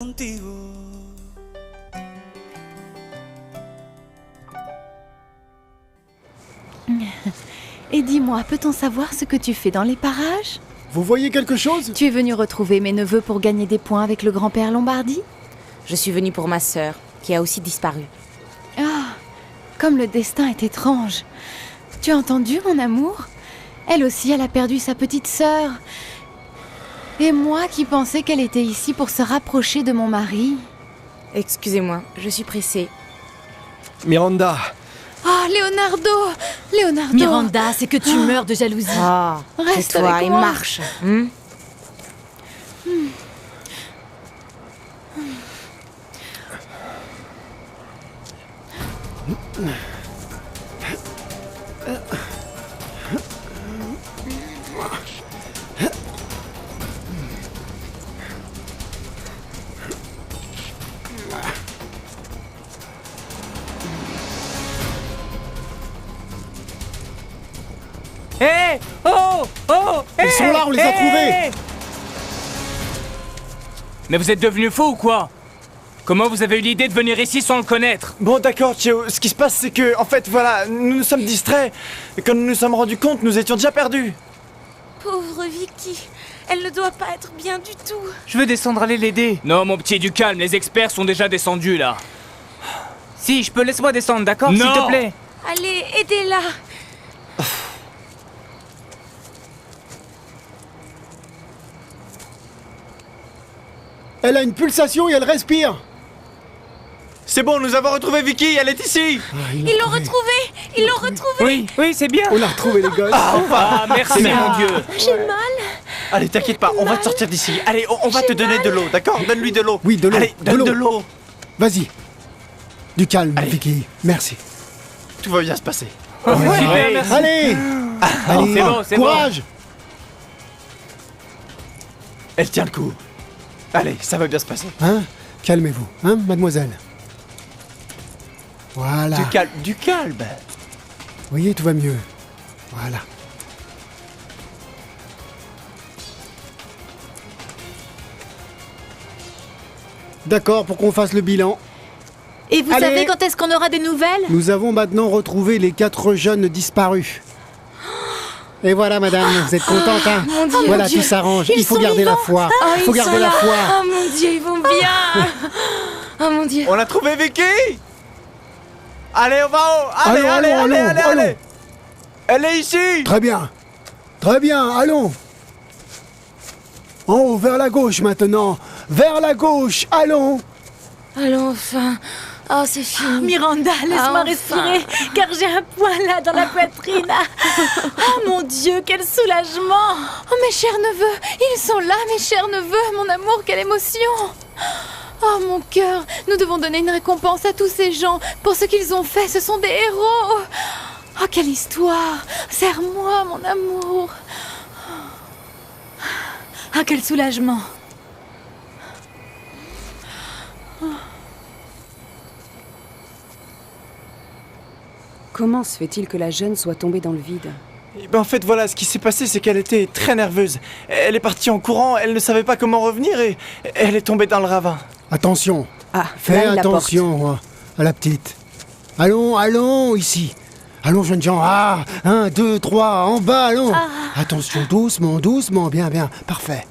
Contigo. Et dis-moi, peut-on savoir ce que tu fais dans les parages? Vous voyez quelque chose? Tu es venu retrouver mes neveux pour gagner des points avec le grand-père Lombardi? Je suis venue pour ma sœur, qui a aussi disparu. Ah, comme le destin est étrange. Tu as entendu, mon amour? Elle aussi, elle a perdu sa petite sœur. Et moi qui pensais qu'elle était ici pour se rapprocher de mon mari. Excusez-moi, je suis pressée. Miranda! Oh, Leonardo! Miranda, c'est que tu meurs de jalousie. Ah, Reste tais-toi avec et moi. marche. Hé! Oh! Oh! Ils sont là, on les a trouvés! Mais vous êtes devenu fou ou quoi? Comment vous avez eu l'idée de venir ici sans le connaître? Bon d'accord Théo, ce qui se passe c'est que, en fait voilà, nous nous sommes distraits. Et quand nous nous sommes rendus compte, nous étions déjà perdus. Pauvre Vicky, elle ne doit pas être bien du tout. Je veux descendre aller l'aider. Non mon petit, du calme, les experts sont déjà descendus là. Si, je peux, laisse-moi descendre, d'accord? S'il te plaît. Allez, aidez-la. Elle a une pulsation et elle respire! C'est bon, nous avons retrouvé Vicky, elle est ici. Ils l'ont retrouvée. Ils l'ont retrouvée. Oui, c'est bien. On a retrouvé les gosses! Ah, merci mon Dieu. J'ai mal. Allez, t'inquiète pas, on va te sortir d'ici. Allez, on va te donner de l'eau, d'accord? Donne-lui de l'eau. Oui, de l'eau, Allez, de donne l'eau. de l'eau. Vas-y! Du calme, Allez. Vicky. Merci. Tout va bien se passer. Super, merci. Allez! Allez, c'est bon, c'est bon. courage! Elle tient le coup. Allez, ça va bien se passer. Hein? Calmez-vous, hein, mademoiselle? Voilà. Du calme, du calme. Vous voyez, tout va mieux. Voilà. D'accord, pour qu'on fasse le bilan. Et vous Allez. savez quand est-ce qu'on aura des nouvelles? Nous avons maintenant retrouvé les 4 jeunes disparus. Et voilà, madame, vous êtes contente, hein? Voilà, Dieu. tout s'arrange. Ils Il faut sont garder la vivants. foi. Ah, Il faut ils garder sont la là. foi. Oh mon Dieu, ils vont bien. Oh mon Dieu. On a trouvé Vicky. Allez, on va en haut. Allez, allez, Allons, allez, allons, allez, allons. allez. Elle est ici. Très bien. Très bien, allons. En haut, vers la gauche maintenant. Vers la gauche, allons. Allons enfin. Oh, c'est fini. Miranda, laisse-moi Enfin. respirer, car j'ai un point là dans la poitrine. Oh mon Dieu, quel soulagement! Oh, mes chers neveux, ils sont là, mes chers neveux, mon amour, quelle émotion! Oh, mon cœur, nous devons donner une récompense à tous ces gens pour ce qu'ils ont fait, ce sont des héros! Oh, quelle histoire! Serre-moi, mon amour! Ah, quel soulagement! Comment se fait-il que la jeune soit tombée dans le vide? Eh ben, en fait, voilà, ce qui s'est passé, c'est qu'elle était très nerveuse. Elle est partie en courant, elle ne savait pas comment revenir et elle est tombée dans le ravin. Attention. Ah, Fais là, la porte. attention à la petite. Allons, allons, ici. Allons, jeunes gens. Ah, 1, 2, 3, en bas, allons. Attention, doucement, doucement, bien, bien. Parfait.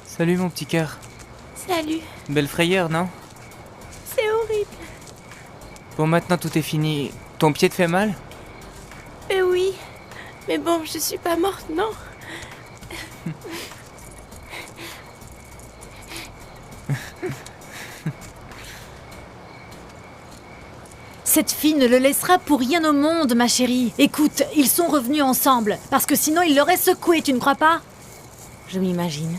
Salut mon petit cœur. Salut. Belle frayeur, non? C'est horrible. Bon, maintenant tout est fini. Ton pied te fait mal? Oui. Mais bon, je suis pas morte, non? Cette fille ne le laissera pour rien au monde, ma chérie. Écoute, ils sont revenus ensemble, parce que sinon il l'aurait secoué, tu ne crois pas? Je m'imagine.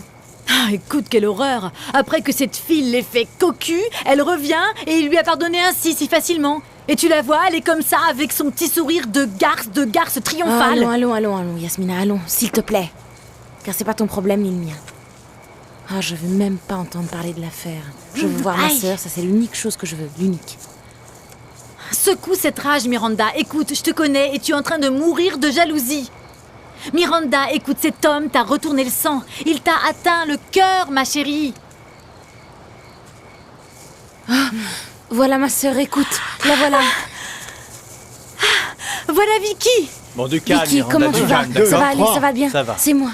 Ah, écoute, quelle horreur! Après que cette fille l'ait fait cocu, elle revient et il lui a pardonné ainsi si facilement. Et tu la vois, elle est comme ça, avec son petit sourire de garce triomphale. Allons, Yasmina, allons, s'il te plaît. Car c'est pas ton problème ni le mien. Ah, je veux même pas entendre parler de l'affaire. Je veux voir ma Aïe. sœur, ça c'est l'unique chose que je veux, l'unique. Secoue cette rage, Miranda. Écoute, je te connais et tu es en train de mourir de jalousie. Miranda, écoute, cet homme t'a retourné le sang. Il t'a atteint le cœur, ma chérie. Voilà ma sœur, écoute. La voilà. Voilà Vicky. Bon, du calme, Vicky, Miranda, comment du tu vas? calme, d'accord. Ça va aller, ça va bien. Ça va. C'est moi.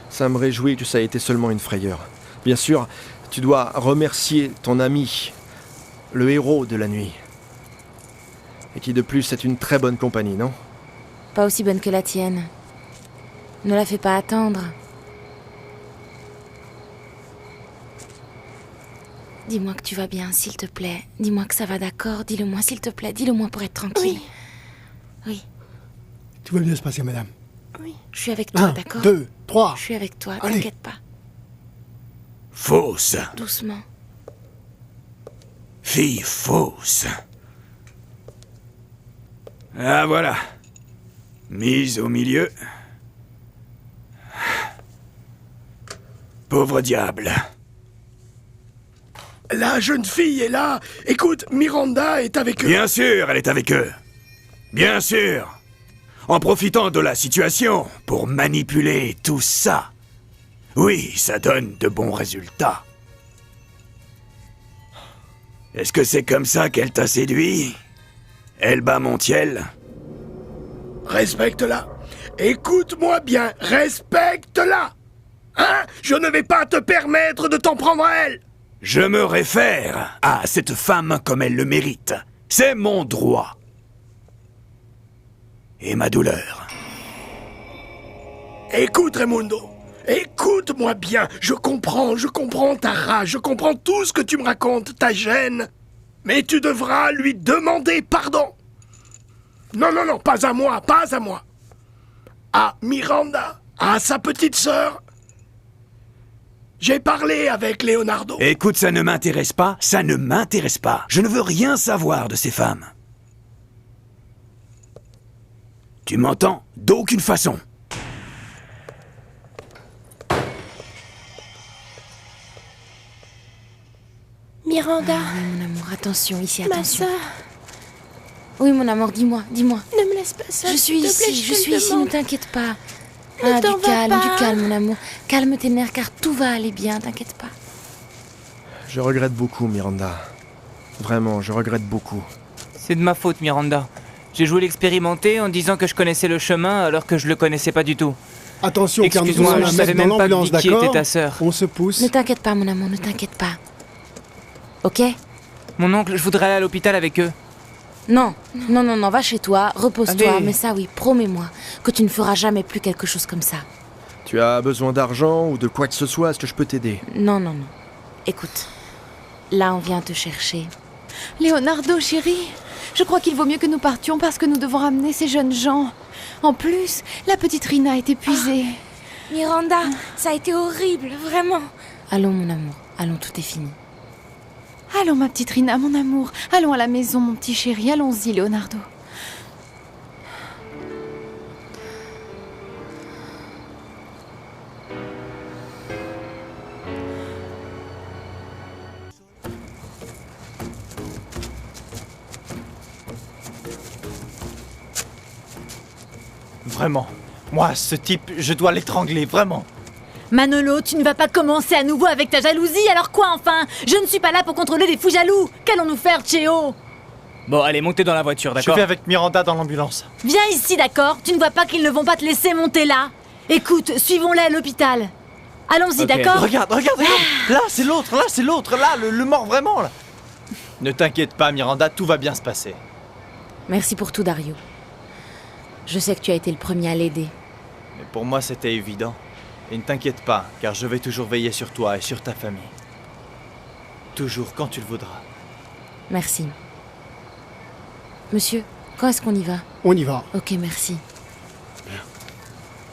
Ça me réjouit que ça ait été seulement une frayeur. Bien sûr, tu dois remercier ton ami, le héros de la nuit. Et qui de plus est une très bonne compagnie, non? Pas aussi bonne que la tienne. Ne la fais pas attendre. Dis-moi que tu vas bien, s'il te plaît. Dis-moi que ça va, d'accord? Dis-le-moi, s'il te plaît. Dis-le-moi pour être tranquille. Oui, Tout va bien se passer, madame. je suis avec toi, 1, d'accord? 2, 3. Je suis avec toi, Allez. t'inquiète pas. Fausse. Doucement. Fille fausse. Ah voilà. Mise au milieu. Pauvre diable. La jeune fille est là. Écoute, Miranda est avec eux. Bien sûr, elle est avec eux. Bien sûr. En profitant de la situation pour manipuler tout ça. Oui, ça donne de bons résultats. Est-ce que c'est comme ça qu'elle t'a séduit, Elba Montiel? Respecte-la. Écoute-moi bien, respecte-la. Hein? Je ne vais pas te permettre de t'en prendre à elle. Je me réfère à cette femme comme elle le mérite. C'est mon droit. Et ma douleur. Écoute, Raimundo. Écoute-moi bien. Je comprends ta rage. Je comprends tout ce que tu me racontes, ta gêne. Mais tu devras lui demander pardon. Non, non, non, pas à moi, pas à moi. À Miranda, à sa petite sœur. J'ai parlé avec Leonardo. Écoute, ça ne m'intéresse pas, ça ne m'intéresse pas. Je ne veux rien savoir de ces femmes. Tu m'entends? D'aucune façon. Miranda, Oui, mon amour, attention, ici, ma attention. sœur, Oui, mon amour, dis-moi. ne me laisse pas seule. Je suis s'il te plaît, ici, je te suis le ici, ne demande. t'inquiète pas. Ne t'en va pas. Du calme, mon amour. Calme tes nerfs, car tout va aller bien, t'inquiète pas. Je regrette beaucoup, Miranda. Vraiment, je regrette beaucoup. C'est de ma faute, Miranda. J'ai joué l'expérimenté en disant que je connaissais le chemin alors que je le connaissais pas du tout. Attention, car nous Excuse-moi, allons je la savais mettre dans même pas que l'ambulance, Vicky d'accord? était ta sœur. On se pousse. Ne t'inquiète pas, mon amour, ne t'inquiète pas. Ok? Mon oncle, je voudrais aller à l'hôpital avec eux. Non, non, non, non, va chez toi, repose-toi. Allez. Mais ça, oui, promets-moi que tu ne feras jamais plus quelque chose comme ça. Tu as besoin d'argent ou de quoi que ce soit? Est-ce que je peux t'aider? Non, non, non. Écoute, là, on vient te chercher. Leonardo, chérie, je crois qu'il vaut mieux que nous partions parce que nous devons ramener ces jeunes gens. En plus, la petite Rina est épuisée. Miranda, ça a été horrible, vraiment. Allons, mon amour, allons, tout est fini. Allons, ma petite Rina, mon amour. Allons à la maison, mon petit chéri. Allons-y, Leonardo. Vraiment. Moi, ce type, je dois l'étrangler, vraiment. Manolo, tu ne vas pas commencer à nouveau avec ta jalousie, alors quoi enfin? Je ne suis pas là pour contrôler des fous jaloux. Qu'allons-nous faire, Cheo? Bon, allez, montez dans la voiture, Je d'accord? vais avec Miranda dans l'ambulance. Viens ici, d'accord? Tu ne vois pas qu'ils ne vont pas te laisser monter là? Écoute, suivons-les à l'hôpital. Allons-y, Ok. d'accord? Regarde, regarde, regarde. Là, c'est l'autre, là, le mort vraiment, là. Ne t'inquiète pas, Miranda, tout va bien se passer. Merci pour tout, Dario. Je sais que tu as été le premier à l'aider. Mais pour moi, c'était évident. Et ne t'inquiète pas, car je vais toujours veiller sur toi et sur ta famille. Toujours quand tu le voudras. Merci. Monsieur, quand est-ce qu'on y va? On y va. Ok, merci.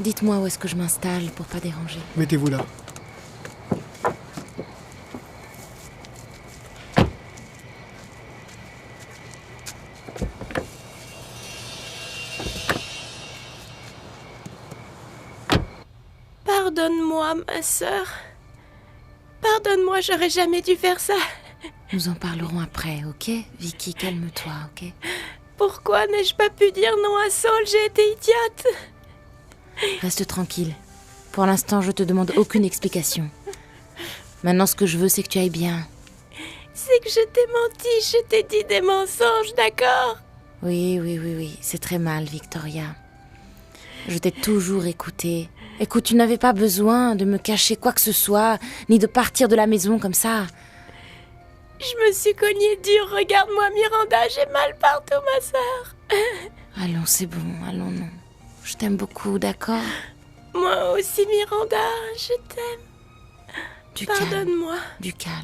Dites-moi où est-ce que je m'installe pour pas déranger. Mettez-vous là. Pardonne-moi, ma sœur. Pardonne-moi, j'aurais jamais dû faire ça. Nous en parlerons après, ok? Vicky, calme-toi, ok? Pourquoi n'ai-je pas pu dire non à Saul? J'ai été idiote. Reste tranquille. Pour l'instant, je te demande aucune explication. Maintenant, ce que je veux, c'est que tu ailles bien. C'est que je t'ai menti, je t'ai dit des mensonges, d'accord? Oui, c'est très mal, Victoria. Je t'ai toujours écoutée. Écoute, tu n'avais pas besoin de me cacher quoi que ce soit, ni de partir de la maison comme ça. Je me suis cognée dur, regarde-moi Miranda, j'ai mal partout, ma sœur. Allons, c'est bon, allons, non. Je t'aime beaucoup, d'accord? Moi aussi, Miranda, je t'aime. Pardonne-moi. Du calme.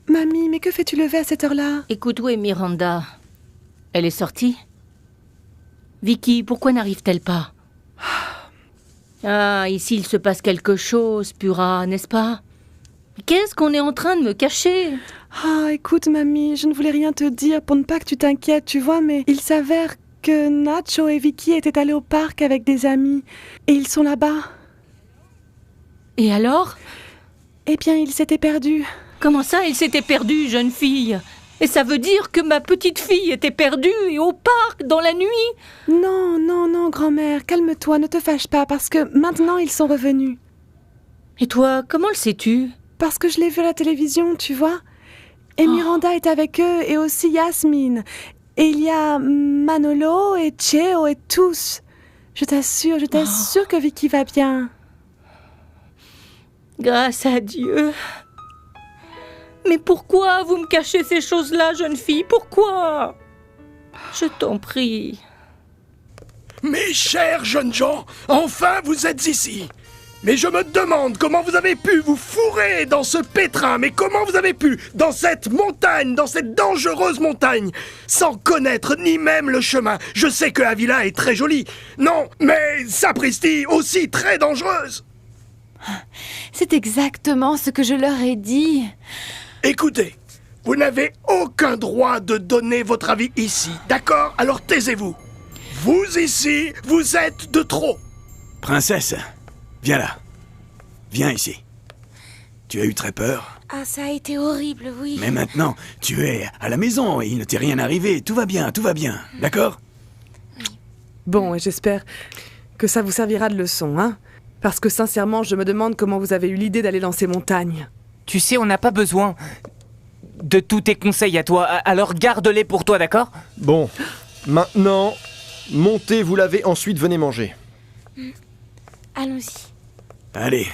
Mamie, mais que fais-tu lever à cette heure-là? Écoute, où est Miranda? Elle est sortie? Vicky, pourquoi n'arrive-t-elle pas? Ah, ici il se passe quelque chose, Pura, n'est-ce pas? Qu'est-ce qu'on est en train de me cacher? Ah, écoute, mamie, je ne voulais rien te dire pour ne pas que tu t'inquiètes, tu vois, mais il s'avère que Nacho et Vicky étaient allés au parc avec des amis, et ils sont là-bas. Et alors? Eh bien, ils s'étaient perdus. Comment ça, ils s'étaient perdus, jeune fille? Et ça veut dire que ma petite fille était perdue et au parc, dans la nuit? Non, grand-mère, calme-toi, ne te fâche pas, parce que maintenant ils sont revenus. Et toi, comment le sais-tu? Parce que je l'ai vu à la télévision, tu vois. Et Miranda est avec eux, et aussi Yasmine. Et il y a Manolo et Cheo et tous. Je t'assure que Vicky va bien. Grâce à Dieu. Mais pourquoi vous me cachez ces choses-là, jeune fille? Pourquoi? Je t'en prie. Mes chers jeunes gens, enfin vous êtes ici. Mais je me demande comment vous avez pu vous fourrer dans ce pétrin, mais comment vous avez pu, dans cette montagne, dans cette dangereuse montagne, sans connaître ni même le chemin. Je sais que la villa est très jolie. Non, mais sapristi, aussi très dangereuse. C'est exactement ce que je leur ai dit. Écoutez, vous n'avez aucun droit de donner votre avis ici, d'accord? Alors taisez-vous. Vous ici, vous êtes de trop. Princesse, viens là. Viens ici. Tu as eu très peur? Ah, ça a été horrible, oui. Mais maintenant, tu es à la maison et il ne t'est rien arrivé. Tout va bien, d'accord? Bon, et j'espère que ça vous servira de leçon, hein? Parce que sincèrement, je me demande comment vous avez eu l'idée d'aller dans ces montagnes. Tu sais, on n'a pas besoin de tous tes conseils à toi, alors garde-les pour toi, d'accord? Bon, maintenant, montez, vous lavez, ensuite venez manger. Allons-y. Allez.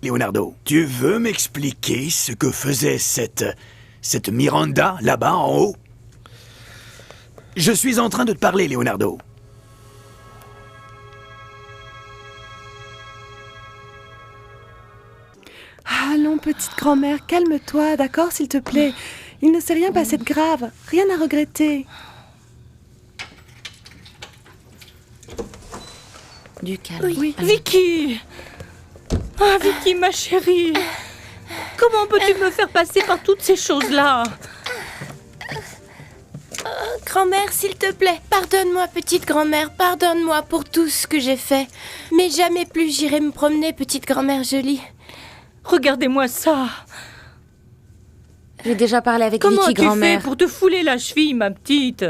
Leonardo, tu veux m'expliquer ce que faisait cette Miranda, là-bas, en haut? Je suis en train de te parler, Leonardo. Allons, petite grand-mère, calme-toi, d'accord, s'il te plaît. Il ne s'est rien passé de grave, rien à regretter. Du calme. Oui. Vicky! Ah, Vicky, ma chérie! Comment peux-tu me faire passer par toutes ces choses-là? Grand-mère, s'il te plaît, pardonne-moi, petite grand-mère, pardonne-moi pour tout ce que j'ai fait. Mais jamais plus j'irai me promener, petite grand-mère jolie. Regardez-moi ça! J'ai déjà parlé avec Comment Vicky, grand-mère. Comment tu fais pour te fouler la cheville, ma petite?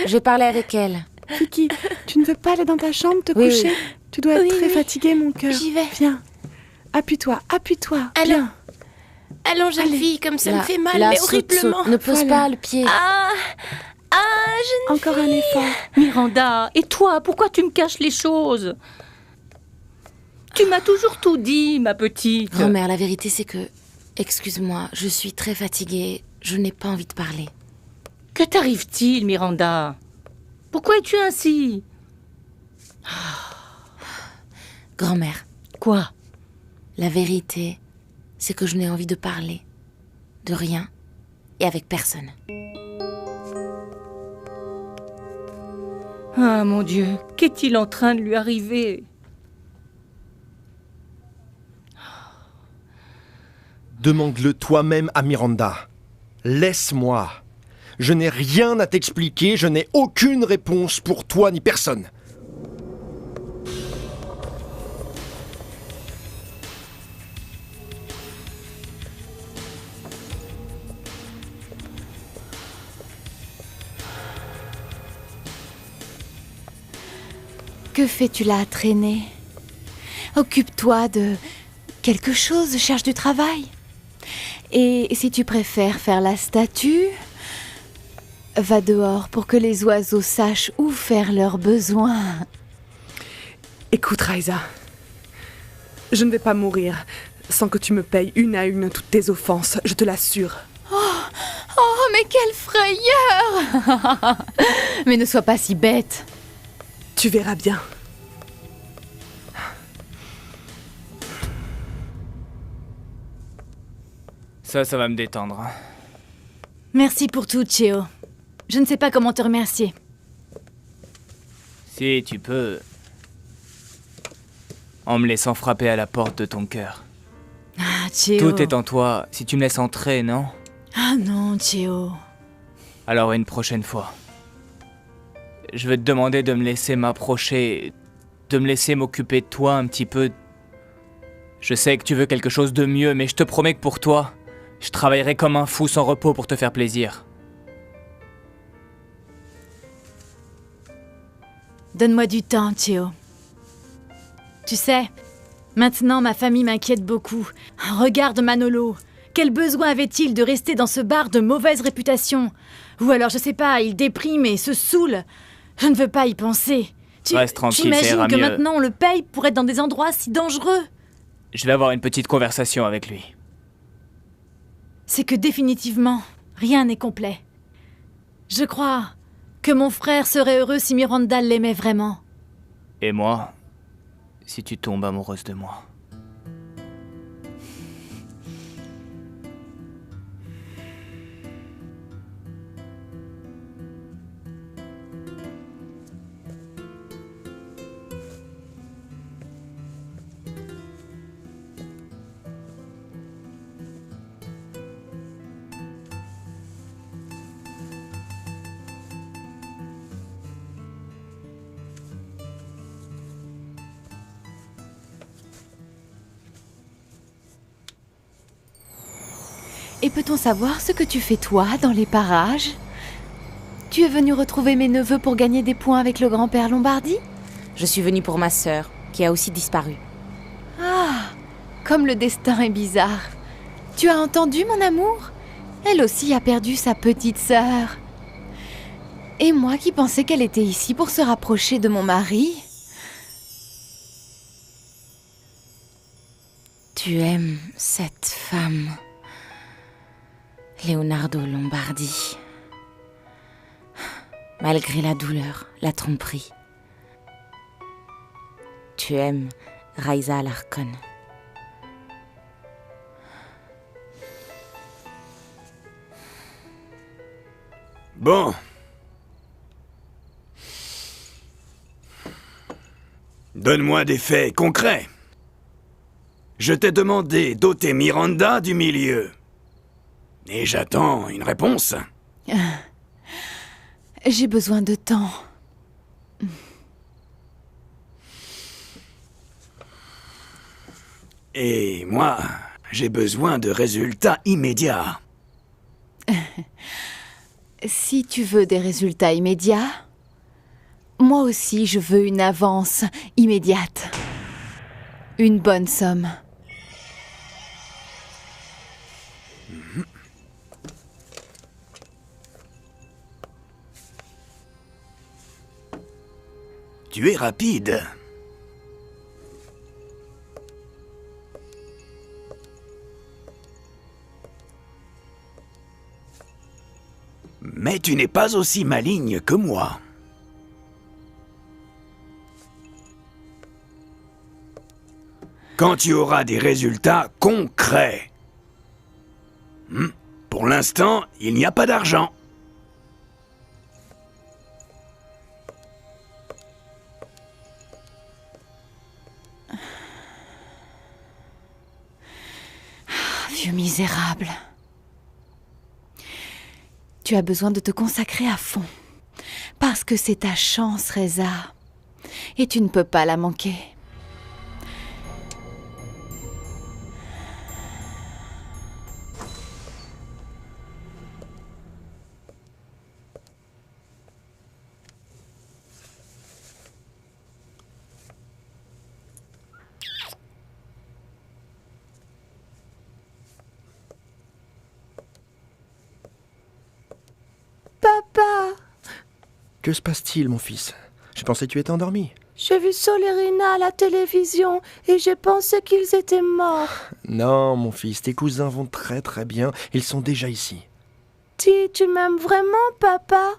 J'ai parlé avec elle. Vicky, tu ne veux pas aller dans ta chambre te coucher? Oui. Tu dois être très fatiguée, mon cœur. J'y vais. Viens. Appuie-toi. Bien. Allons, jeune fille, comme ça me fait mal, là, mais saute. horriblement. Ne pose pas le pied. Jeune Encore fille. un effort. Miranda, et toi, pourquoi tu me caches les choses? Tu m'as toujours tout dit, ma petite. Grand-mère, la vérité c'est que... Excuse-moi, je suis très fatiguée. Je n'ai pas envie de parler. Que t'arrive-t-il, Miranda? Pourquoi es-tu ainsi? Grand-mère. Quoi? La vérité, c'est que je n'ai envie de parler. De rien. Et avec personne. Ah, mon Dieu, qu'est-il en train de lui arriver? Demande-le toi-même à Miranda. Laisse-moi. Je n'ai rien à t'expliquer, je n'ai aucune réponse pour toi ni personne. Que fais-tu là à traîner? Occupe-toi de quelque chose, cherche du travail. Et si tu préfères faire la statue, va dehors pour que les oiseaux sachent où faire leurs besoins. Écoute, Raisa, je ne vais pas mourir sans que tu me payes une à une toutes tes offenses, je te l'assure. Oh, mais quelle frayeur! Mais ne sois pas si bête. Tu verras bien. Ça va me détendre. Merci pour tout, Cheo. Je ne sais pas comment te remercier. Si tu peux... En me laissant frapper à la porte de ton cœur. Ah, Cheo. Tout est en toi, si tu me laisses entrer, non? Ah non, Cheo. Alors une prochaine fois. Je veux te demander de me laisser m'approcher, de me laisser m'occuper de toi un petit peu. Je sais que tu veux quelque chose de mieux, mais je te promets que pour toi, je travaillerai comme un fou sans repos pour te faire plaisir. Donne-moi du temps, Cheo. Tu sais, maintenant ma famille m'inquiète beaucoup. Regarde Manolo. Quel besoin avait-il de rester dans ce bar de mauvaise réputation? Ou alors, je sais pas, il déprime et se saoule. Je ne veux pas y penser. Reste tranquille, ça t'imagines ira que mieux. maintenant on le paye pour être dans des endroits si dangereux? Je vais avoir une petite conversation avec lui. C'est que définitivement, rien n'est complet. Je crois que mon frère serait heureux si Miranda l'aimait vraiment. Et moi, si tu tombes amoureuse de moi. Et peut-on savoir ce que tu fais toi dans les parages? Tu es venu retrouver mes neveux pour gagner des points avec le grand-père Lombardi? Je suis venue pour ma sœur, qui a aussi disparu. Ah, comme le destin est bizarre. Tu as entendu, mon amour? Elle aussi a perdu sa petite sœur. Et moi qui pensais qu'elle était ici pour se rapprocher de mon mari. Tu aimes cette femme, Leonardo Lombardi. Malgré la douleur, la tromperie. Tu aimes Raisa Alarcon. Bon. Donne-moi des faits concrets. Je t'ai demandé d'ôter Miranda du milieu. Et j'attends une réponse. J'ai besoin de temps. Et moi, j'ai besoin de résultats immédiats. Si tu veux des résultats immédiats, moi aussi je veux une avance immédiate. Une bonne somme. Tu es rapide. Mais tu n'es pas aussi maligne que moi. Quand tu auras des résultats concrets. Pour l'instant, il n'y a pas d'argent. Vieux misère. admirable. Tu as besoin de te consacrer à fond. Parce que c'est ta chance, Reza. Et tu ne peux pas la manquer. Papa! Que se passe-t-il, mon fils? Je pensais que tu étais endormi. J'ai vu Sol et Rina à la télévision et j'ai pensé qu'ils étaient morts. Non, mon fils, tes cousins vont très très bien. Ils sont déjà ici. Dis, tu m'aimes vraiment, papa?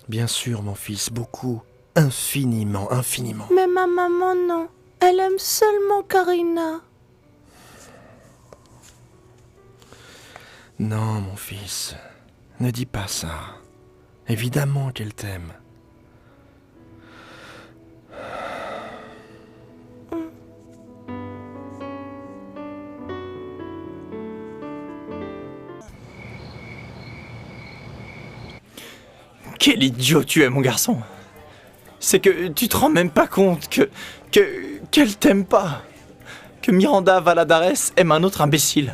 Bien sûr, mon fils, beaucoup. Infiniment, infiniment. Mais ma maman, non. Elle aime seulement Karina. Non, mon fils. Ne dis pas ça. Évidemment qu'elle t'aime. Quel idiot tu es, mon garçon. C'est que tu te rends même pas compte qu'elle t'aime pas. Que Miranda Valladares aime un autre imbécile.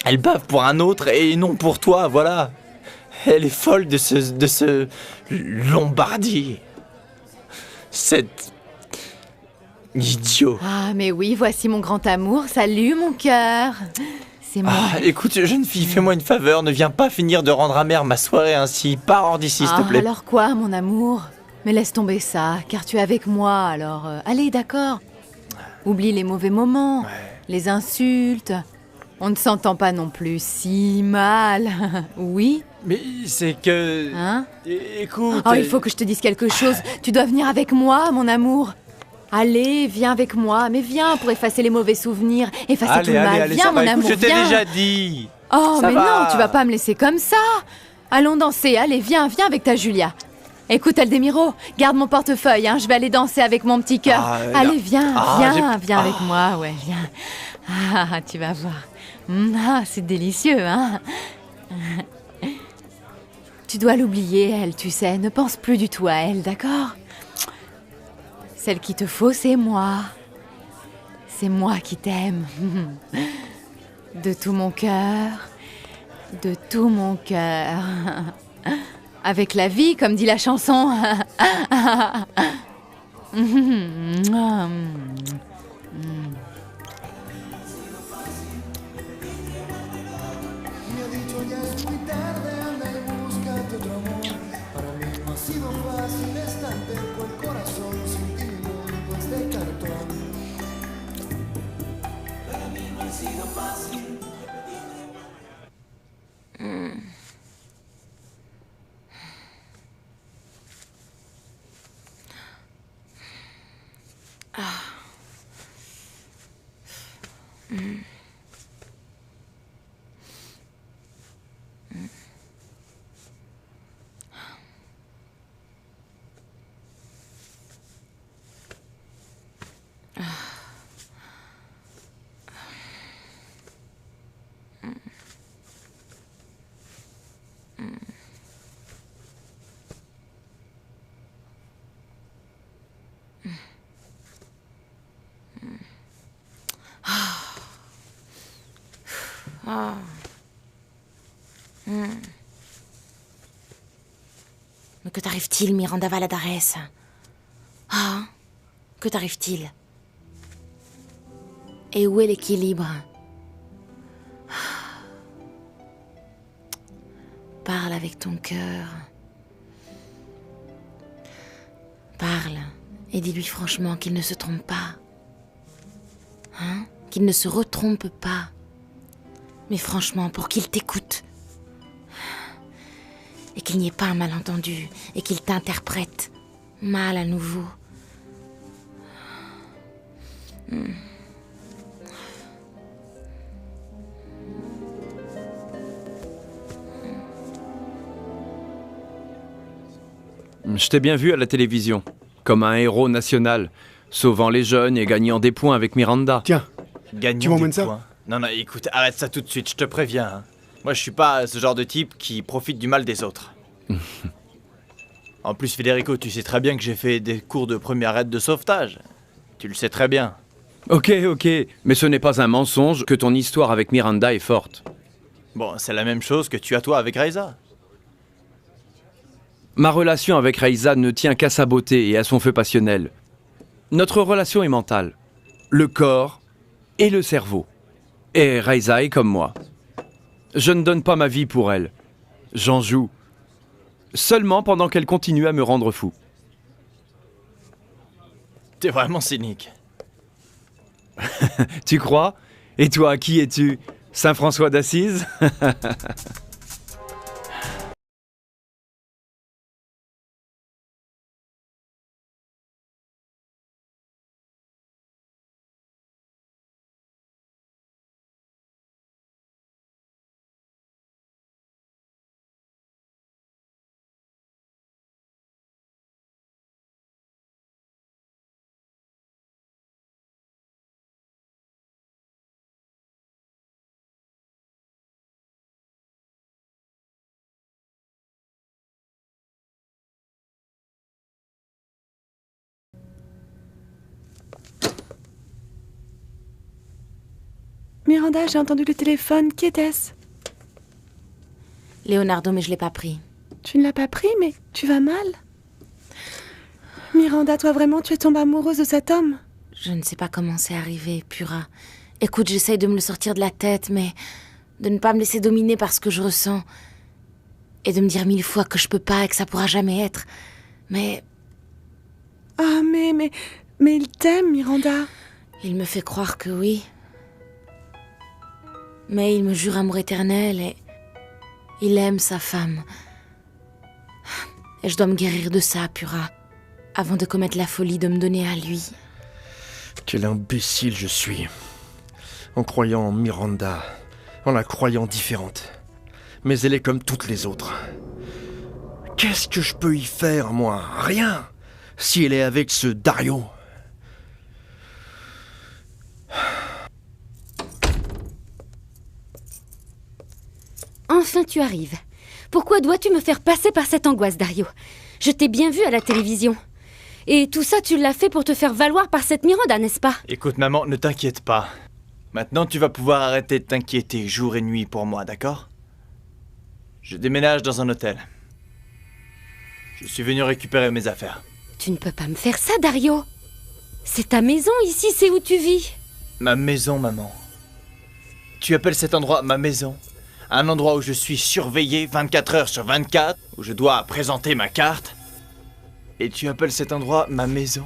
Elle bave pour un autre et non pour toi, voilà. Elle est folle de ce Lombardi. Cet idiot. Ah, mais oui, voici mon grand amour. Salut, mon cœur. C'est moi. Ah, écoute, jeune fille, fais-moi une faveur. Ne viens pas finir de rendre amère ma soirée ainsi. Pars hors d'ici, s'il te plaît. Alors quoi, mon amour? Mais laisse tomber ça, car tu es avec moi, alors... allez, d'accord. Oublie les mauvais moments, les insultes. On ne s'entend pas non plus si mal. Oui? Mais c'est que... Hein? Écoute... Oh, il faut que je te dise quelque chose. Tu dois venir avec moi, mon amour. Allez, viens avec moi. Mais viens pour effacer les mauvais souvenirs, effacer tout le mal. Allez, viens, ça mon va. amour, Écoute, je t'ai viens. déjà dit. Oh, Ça mais va. non, tu vas pas me laisser comme ça. Allons danser. Allez, viens avec ta Julia. Écoute, Eldemiro, garde mon portefeuille, hein. Je vais aller danser avec mon petit cœur. Allez, viens avec moi, ouais, viens. Ah, tu vas voir. C'est délicieux, hein. Tu dois l'oublier, elle, tu sais. Ne pense plus du tout à elle, d'accord? Celle qu'il te faut, c'est moi. C'est moi qui t'aime. De tout mon cœur. De tout mon cœur. Avec la vie, comme dit la chanson. Mais que t'arrive-t-il, Miranda Valladares? Ah, que t'arrive-t-il? Et où est l'équilibre? Parle avec ton cœur. Parle et dis-lui franchement qu'il ne se trompe pas. Hein? Qu'il ne se retrompe pas. Mais franchement, pour qu'il t'écoute. Et qu'il n'y ait pas un malentendu. Et qu'il t'interprète mal à nouveau. Je t'ai bien vu à la télévision, comme un héros national, sauvant les jeunes et gagnant des points avec Miranda. Tiens, Gagnant tu m'emmènes des ça? points. Non, non, écoute, arrête ça tout de suite, je te préviens. Hein. Moi, je suis pas ce genre de type qui profite du mal des autres. En plus, Federico, tu sais très bien que j'ai fait des cours de première aide de sauvetage. Tu le sais très bien. Ok, mais ce n'est pas un mensonge que ton histoire avec Miranda est forte. Bon, c'est la même chose que tu as toi avec Raisa. Ma relation avec Raisa ne tient qu'à sa beauté et à son feu passionnel. Notre relation est mentale. Le corps et le cerveau. Et Raisa est comme moi. Je ne donne pas ma vie pour elle. J'en joue. Seulement pendant qu'elle continue à me rendre fou. T'es vraiment cynique. Tu crois? Et toi, qui es-tu? Saint François d'Assise? Miranda, j'ai entendu le téléphone. Qui était-ce? Leonardo, mais je l'ai pas pris. Tu ne l'as pas pris, mais tu vas mal? Miranda, toi vraiment, tu es tombée amoureuse de cet homme? Je ne sais pas comment c'est arrivé, Pura. Écoute, j'essaye de me le sortir de la tête, mais de ne pas me laisser dominer par ce que je ressens. Et de me dire 1000 fois que je peux pas et que ça pourra jamais être. Mais... Ah, mais il t'aime, Miranda. Il me fait croire que oui. Mais il me jure amour éternel et... il aime sa femme. Et je dois me guérir de ça, Pura, avant de commettre la folie de me donner à lui. Quel imbécile je suis. En croyant en Miranda, en la croyant différente. Mais elle est comme toutes les autres. Qu'est-ce que je peux y faire, moi? Rien. Si elle est avec ce Dario. Enfin tu arrives. Pourquoi dois-tu me faire passer par cette angoisse, Dario? Je t'ai bien vu à la télévision. Et tout ça, tu l'as fait pour te faire valoir par cette Miranda, n'est-ce pas? Écoute, maman, ne t'inquiète pas. Maintenant, tu vas pouvoir arrêter de t'inquiéter jour et nuit pour moi, d'accord? Je déménage dans un hôtel. Je suis venu récupérer mes affaires. Tu ne peux pas me faire ça, Dario. C'est ta maison ici, c'est où tu vis. Ma maison, maman. Tu appelles cet endroit ma maison? Un endroit où je suis surveillé 24 heures sur 24, où je dois présenter ma carte? Et tu appelles cet endroit ma maison?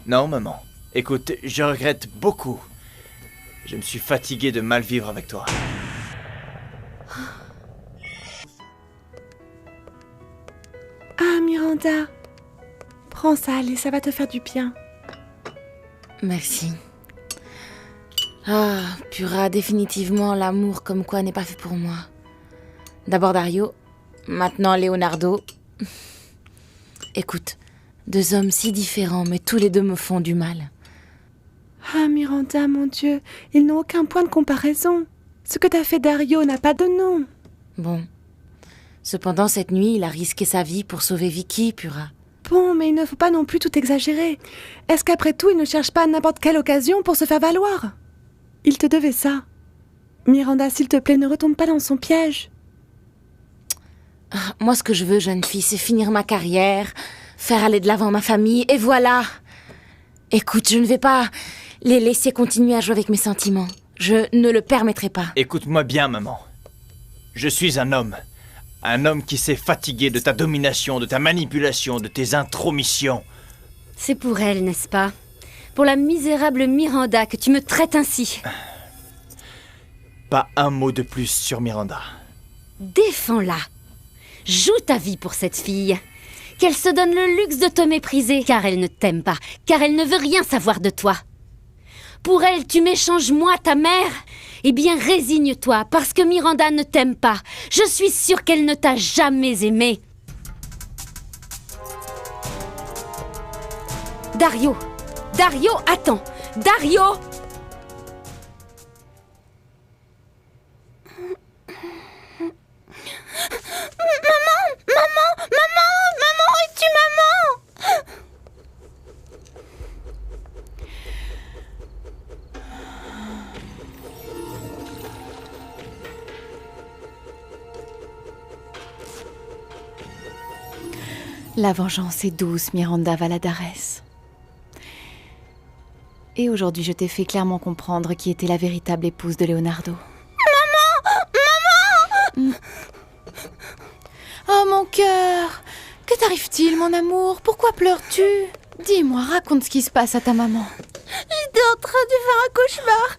Non, maman. Écoute, je regrette beaucoup. Je me suis fatigué de mal vivre avec toi. Ah, Miranda. Prends ça, allez, ça va te faire du bien. Merci. Ah, Pura, définitivement, l'amour comme quoi n'est pas fait pour moi. D'abord Dario, maintenant Leonardo. Écoute, deux hommes si différents, mais tous les deux me font du mal. Ah, Miranda, mon Dieu, ils n'ont aucun point de comparaison. Ce que t'as fait Dario n'a pas de nom. Bon. Cependant, cette nuit, il a risqué sa vie pour sauver Vicky, Pura. Bon, mais il ne faut pas non plus tout exagérer. Est-ce qu'après tout, il ne cherche pas à n'importe quelle occasion pour se faire valoir? Il te devait ça. Miranda, s'il te plaît, ne retombe pas dans son piège. Moi, ce que je veux, jeune fille, c'est finir ma carrière, faire aller de l'avant ma famille, et voilà. Écoute, je ne vais pas les laisser continuer à jouer avec mes sentiments. Je ne le permettrai pas. Écoute-moi bien, maman. Je suis un homme. Un homme qui s'est fatigué de ta domination, de ta manipulation, de tes intromissions. C'est pour elle, n'est-ce pas? Pour la misérable Miranda que tu me traites ainsi. Pas un mot de plus sur Miranda. Défends-la. Joue ta vie pour cette fille. Qu'elle se donne le luxe de te mépriser, car elle ne t'aime pas, car elle ne veut rien savoir de toi. Pour elle, tu m'échanges moi, ta mère? Eh bien, résigne-toi, parce que Miranda ne t'aime pas. Je suis sûre qu'elle ne t'a jamais aimé. Dario! Dario, attends! Dario! La vengeance est douce, Miranda Valladares. Et aujourd'hui, je t'ai fait clairement comprendre qui était la véritable épouse de Leonardo. Maman! Oh, mon cœur! Que t'arrive-t-il, mon amour? Pourquoi pleures-tu? Dis-moi, raconte ce qui se passe à ta maman. J'étais en train de faire un cauchemar.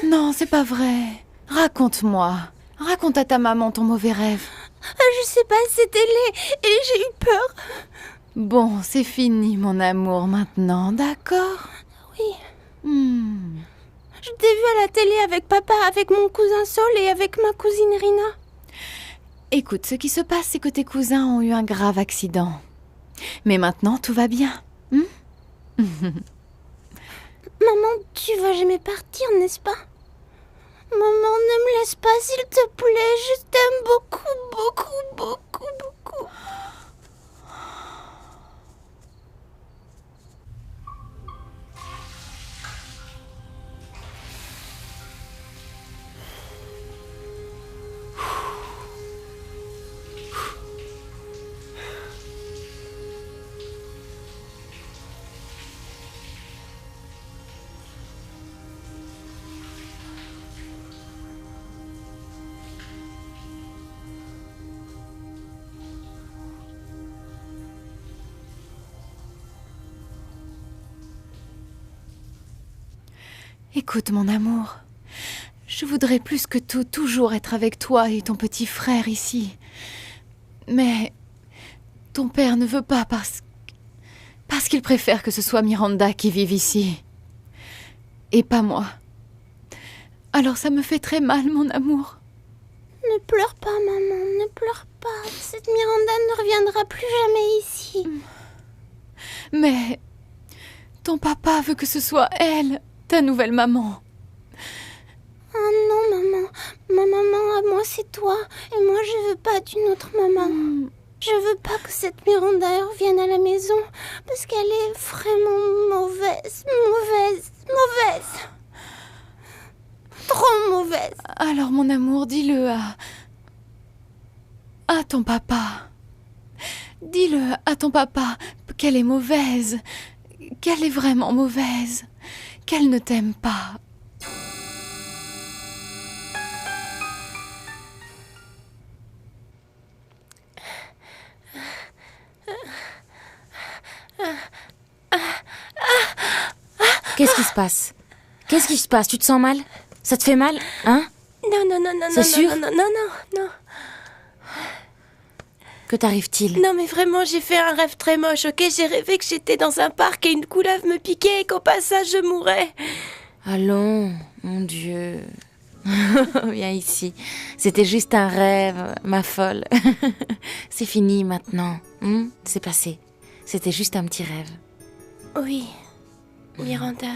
Non, c'est pas vrai. Raconte-moi. Raconte à ta maman ton mauvais rêve. Je sais pas, c'était laid et j'ai eu peur. Bon, c'est fini, mon amour, maintenant, d'accord? Oui. Je t'ai vu à la télé avec papa, avec mon cousin Saul et avec ma cousine Rina. Écoute, ce qui se passe, c'est que tes cousins ont eu un grave accident. Mais maintenant, tout va bien. Maman, tu vas jamais partir, n'est-ce pas? Maman, ne me laisse pas, s'il te plaît. Je t'aime beaucoup, beaucoup, beaucoup, beaucoup. Écoute, mon amour, je voudrais plus que tout toujours être avec toi et ton petit frère ici. Mais ton père ne veut pas parce qu'il préfère que ce soit Miranda qui vive ici. Et pas moi. Alors ça me fait très mal, mon amour. Ne pleure pas, maman, ne pleure pas. Cette Miranda ne reviendra plus jamais ici. Mais ton papa veut que ce soit elle, ta nouvelle maman. Oh non, maman. Ma maman à moi, c'est toi. Et moi, je veux pas d'une autre maman. Je veux pas que cette Miranda revienne à la maison. Parce qu'elle est vraiment mauvaise. Mauvaise. Mauvaise. Trop mauvaise. Alors, mon amour, dis-le à ton papa. Dis-le à ton papa qu'elle est mauvaise. Qu'elle est vraiment mauvaise. Qu'elle ne t'aime pas. Qu'est-ce qui se passe? Qu'est-ce qui se passe? Tu te sens mal? Ça te fait mal? Hein? Non, non, non, non, C'est sûr? non, non, non, non, non. Que t'arrive-t-il? Non mais vraiment, j'ai fait un rêve très moche, ok? J'ai rêvé que j'étais dans un parc et une couleuvre me piquait et qu'au passage je mourais. Allons, mon Dieu. Viens ici. C'était juste un rêve, ma folle. C'est fini maintenant. C'est passé. C'était juste un petit rêve. Oui, Miranda.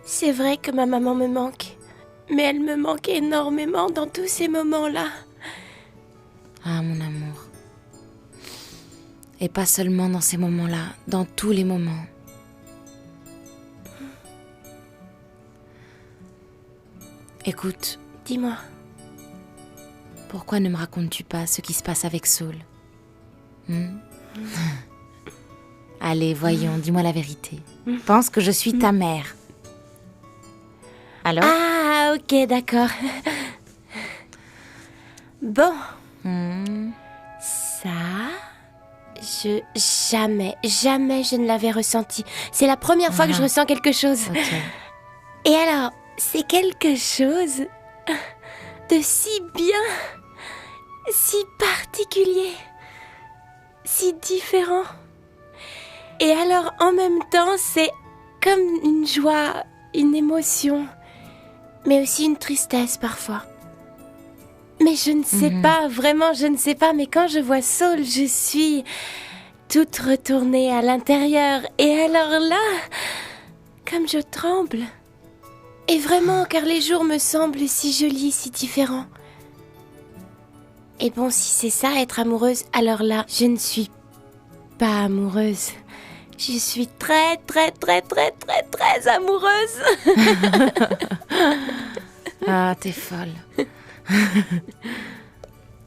C'est vrai que ma maman me manque. Mais elle me manque énormément dans tous ces moments-là. Ah, mon amour. Et pas seulement dans ces moments-là, dans tous les moments. Écoute. Dis-moi. Pourquoi ne me racontes-tu pas ce qui se passe avec Saul? Allez, voyons, dis-moi la vérité. Pense que je suis ta mère. Alors? Ah, ok, d'accord. Bon. Ça, jamais je ne l'avais ressenti. C'est la première fois que je ressens quelque chose. Okay. Et alors, c'est quelque chose de si bien, si particulier, si différent. Et alors, en même temps, c'est comme une joie, une émotion, mais aussi une tristesse parfois. Mais je ne sais pas, vraiment, je ne sais pas. Mais quand je vois Saul, je suis toute retournée à l'intérieur. Et alors là, comme je tremble. Et vraiment, car les jours me semblent si jolis, si différents. Et bon, si c'est ça, être amoureuse, alors là, je ne suis pas amoureuse. Je suis très, très, très, très, très, très amoureuse. Ah, t'es folle.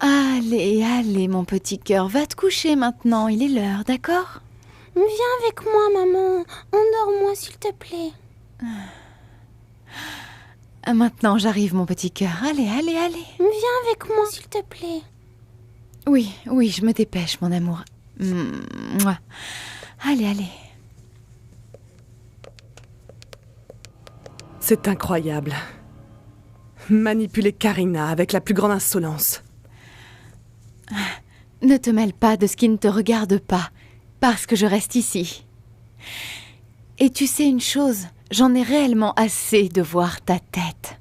Allez, allez, mon petit cœur, va te coucher maintenant, il est l'heure, d'accord? Viens avec moi, maman. Endors-moi, s'il te plaît. Maintenant, j'arrive, mon petit cœur. Allez, allez, allez. Viens avec moi, s'il te plaît. Oui, oui, je me dépêche, mon amour. Mouah. Allez, allez. C'est incroyable. Manipuler Karina avec la plus grande insolence. Ne te mêle pas de ce qui ne te regarde pas, parce que je reste ici. Et tu sais une chose, j'en ai réellement assez de voir ta tête,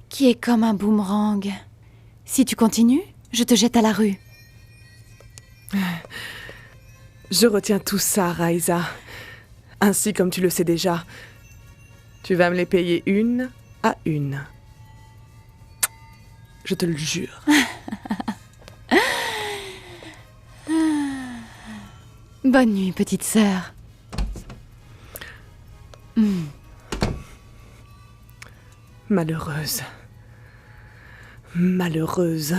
qui est comme un boomerang. Si tu continues, je te jette à la rue. Je retiens tout ça, Raisa. Ainsi comme tu le sais déjà, tu vas me les payer une à une. Je te le jure. Bonne nuit, petite sœur. Malheureuse. Malheureuse.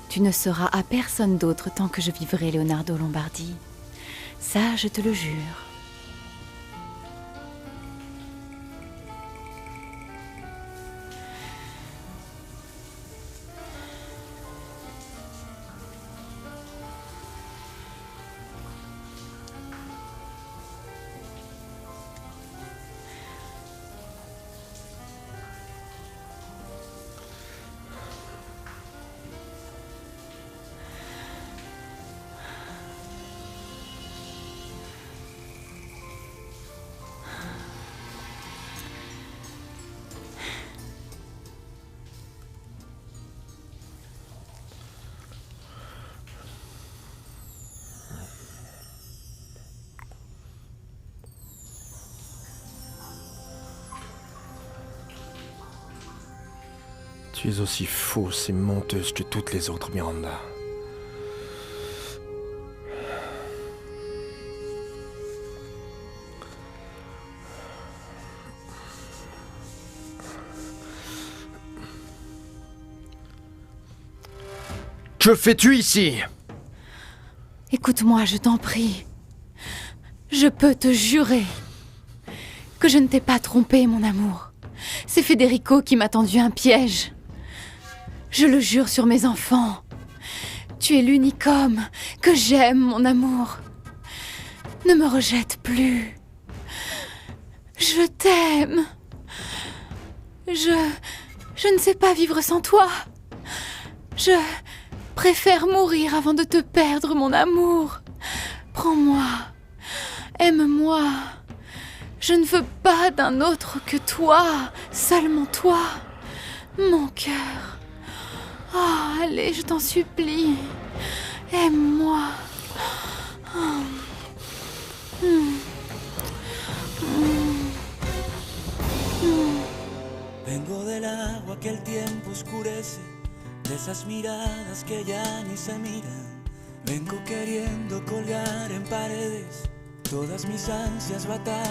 Tu ne seras à personne d'autre tant que je vivrai, Leonardo Lombardi. Ça, je te le jure. Tu es aussi fausse et menteuse que toutes les autres, Miranda. Que fais-tu ici? Écoute-moi, je t'en prie. Je peux te jurer que je ne t'ai pas trompé, mon amour. C'est Federico qui m'a tendu un piège. Je le jure sur mes enfants. Tu es l'unique homme que j'aime, mon amour. Ne me rejette plus. Je t'aime. Je ne sais pas vivre sans toi. Je préfère mourir avant de te perdre, mon amour. Prends-moi. Aime-moi. Je ne veux pas d'un autre que toi. Seulement toi. Mon cœur. Oh, allez, je t'en supplie. Aime-moi. Vengo del agua que el tiempo oscurece, de esas miradas que ya ni se miran. Vengo queriendo colgar en paredes todas mis ansias, batallas.